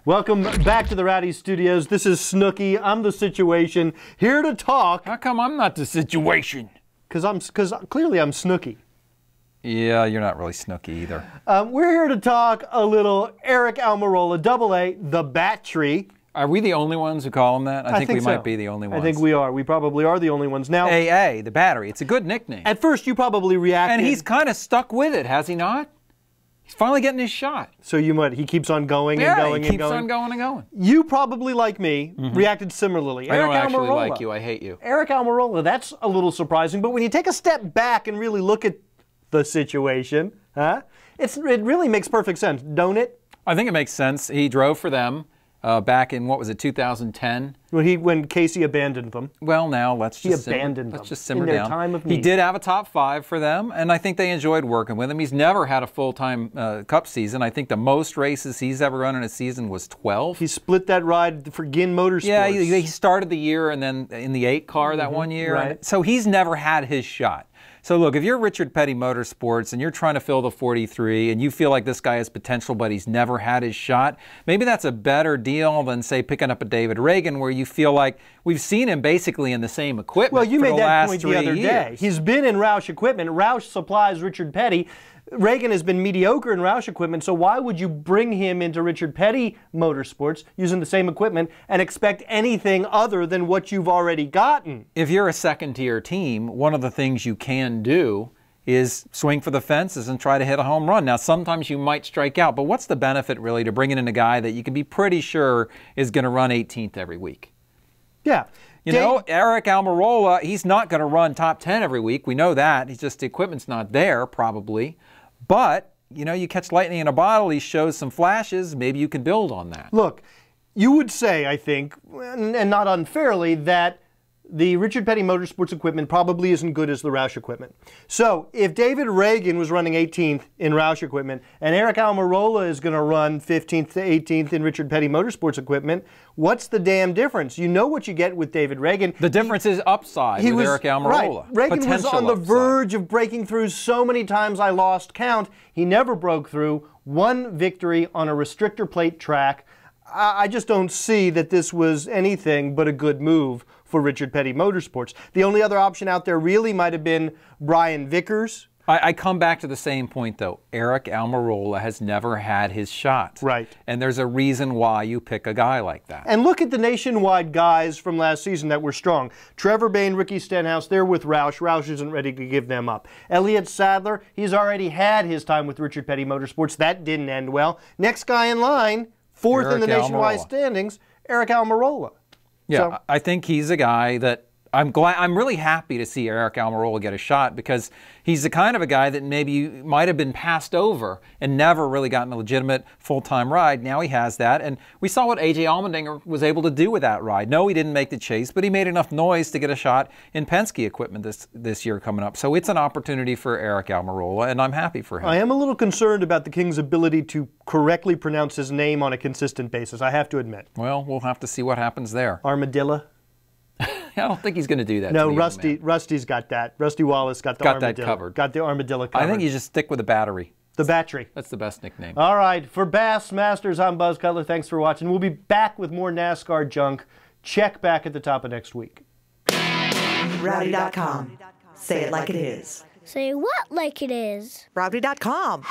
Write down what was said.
Welcome back to the Rowdy Studios. This is Snooki. I'm the situation. Here to talk. How come I'm not the situation? Because clearly I'm Snooki. Yeah, you're not really Snooki either. We're here to talk a little Aric Almirola, AA, the Battery. Are we the only ones who call him that? I think we so. might be the only ones. I think we are. We probably are the only ones. Now, AA, the Battery. It's a good nickname. At first, you probably reacted. And he's kind of stuck with it, has he not? He's finally getting his shot. So he keeps on going and going and going? Yeah, he keeps on going and going. You probably, like me, reacted similarly. I don't actually like you. I hate you. Aric Almirola, that's a little surprising. But when you take a step back and really look at the situation, it really makes perfect sense, don't it? I think it makes sense. He drove for them back in, what was it, 2010? When Casey abandoned them. Well, now let's just simmer in their down. Time of need. He did have a top 5 for them, and I think they enjoyed working with him. He's never had a full-time Cup season. I think the most races he's ever run in a season was 12. He split that ride for Ginn Motorsports. Yeah, he started the year and then in the 8 car that one year. Right. So he's never had his shot. So look, if you're Richard Petty Motorsports and you're trying to fill the 43 and you feel like this guy has potential but he's never had his shot, maybe that's a better deal than, say, picking up a David Reagan where you feel like we've seen him basically in the same equipment Well, you for made the that last point 3 the other years. day. He's been in Roush equipment. Roush supplies Richard Petty. Reagan has been mediocre in Roush equipment, so why would you bring him into Richard Petty Motorsports using the same equipment and expect anything other than what you've already gotten? If you're a second-tier team, one of the things you can do is swing for the fences and try to hit a home run. Now, sometimes you might strike out, but what's the benefit really to bringing in a guy that you can be pretty sure is going to run 18th every week? Yeah. You know, Aric Almirola, he's not going to run top 10 every week. We know that. He's just, the equipment's not there, probably. But, you know, you catch lightning in a bottle, he shows some flashes, maybe you can build on that. Look, you would say, I think, and not unfairly, that the Richard Petty Motorsports equipment probably isn't good as the Roush equipment. So, if David Reagan was running 18th in Roush equipment, and Aric Almirola is going to run 15th to 18th in Richard Petty Motorsports equipment, what's the damn difference? You know what you get with David Reagan. The difference is upside with Aric Almirola. Right. Reagan was on the verge of breaking through so many times I lost count. He never broke through. One victory on a restrictor plate track. I just don't see that this was anything but a good move for Richard Petty Motorsports. The only other option out there really might have been Brian Vickers. I come back to the same point, though. Aric Almirola has never had his shot. Right. And there's a reason why you pick a guy like that. And look at the nationwide guys from last season that were strong. Trevor Bayne, Ricky Stenhouse, they're with Roush. Roush isn't ready to give them up. Elliott Sadler, he's already had his time with Richard Petty Motorsports. That didn't end well. Next guy in line, 4th in the nationwide standings, Aric Almirola. Yeah, so, I think he's a guy that I'm really happy to see Aric Almirola get a shot because he's the kind of a guy that maybe might have been passed over and never really gotten a legitimate full-time ride. Now he has that, and we saw what A.J. Allmendinger was able to do with that ride. No, he didn't make the chase, but he made enough noise to get a shot in Penske equipment this year coming up. So it's an opportunity for Aric Almirola, and I'm happy for him. I am a little concerned about the King's ability to correctly pronounce his name on a consistent basis, I have to admit. Well, we'll have to see what happens there. Armadillo? I don't think he's going to do that. No, Rusty's got that. Rusty Wallace got the armadillo. That covered. Got the armadillo covered. I think you just stick with the Battery. The Battery. That's the best nickname. All right, for Bassmasters, I'm Buzz Cutler. Thanks for watching. We'll be back with more NASCAR junk. Check back at the top of next week. Rowdy.com. Say it like it is. Say what like it is? Rowdy.com.